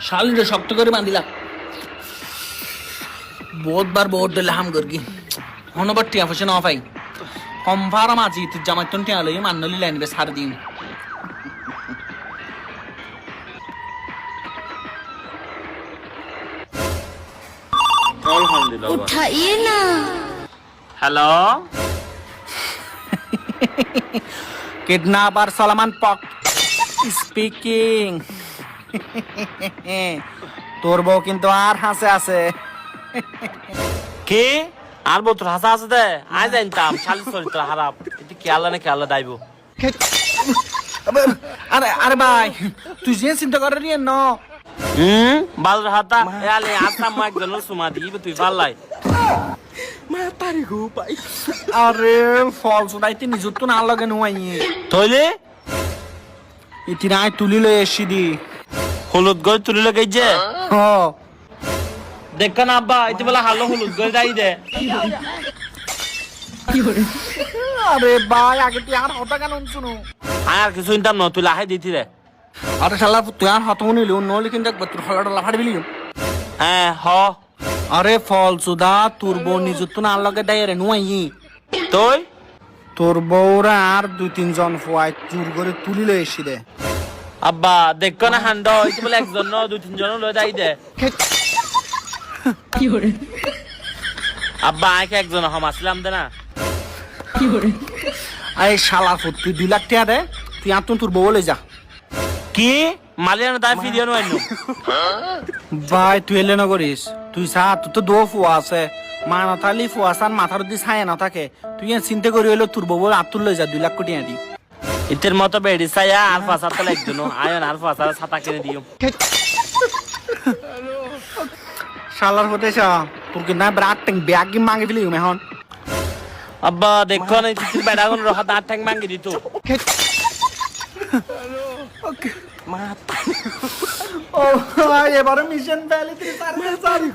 শালিরে শক্ত করে বাঁধিলা বহুতবার বহুত দিলে হাম করগি হনবার টিয়া ফসে না পাই কম ভাড়া মাঝি তুই জামাইতন টিয়া লই মান্নলি লাইন বে সার দিন उठाइए ना। हेलो কিডন্যাপার সালমান পক স্পিকিং তোর বউ কিন্তু আর হাসে আছে কি আর বতর হাসা আছে দে আই জানতাম শালি চরিত্র খারাপ এটি কি আল্লাহ নাকি আল্লাহ দাইব আরে আরে ভাই তুই যে চিন্তা করে রিয়ে ন বালুর হাতা এ আলে আসলাম মা একজন সুমা দিই তুই পাল্লাই আরে ফল সুদাইতে নিজুত তো না লাগে নুয়াই তইলে ইতি নাই তুলি লই এসি দি হলুদ গই তুলি লাগাই যে হ দেখ না আব্বা ইতি বলা হালো হলুদ গই দাই দে আরে ভাই আগে তুই আর হতা কেন শুনো আর কিছু চিন্তাম ন তুই লাহাই দিতি রে আরে শালা তুই আর হতা নিলি নলি কিন্তু একবার তোর হলাটা লাফাড়ি বিলি হ্যাঁ হ আরে ফল সুদা তোর বউ নিজুত তো না লাগে দেয় রে নুয়াই তুই তোর বউরা আর দুই তিনজন ফুয়াই চুর করে তুলি লই এসি দে আব্বা দেখ না হান্ড ইতি বলে একজন ন দুই তিনজন লই দাই দে আব্বা আইকে একজন হম আসলাম দে না আরে শালা ফুট তুই 2 লাখ টাকা দে তুই আর তোর বউ লই যা কি মালিয়ানো তাই ফিরিয়ে নয় ভাই তুই এলে না করিস তুই সা তুই তো দো ফুয়া আছে মা না থাকলে ফুয়া সান মাথার দি ছায়া না থাকে তুই চিন্তা করি হইলো তোর বউ আতুর লই যা 2 লাখ কোটি আদি ইতের মতো বেড়ি ছায়া আর ফাঁসা তো একজন আয়ন আর ফাঁসা ছাতা কিনে দিও শালার হতে চা তোর কি না ব্রাট ট্যাং ব্যাগ কি মাঙ্গে ফেলি এখন আব্বা দেখো না চিচির বেড়াগুন রহা দাঁত ঠ্যাং মাঙ্গি দিত ও ভাই এবারে মিশন ভ্যালি 3 সাড়ে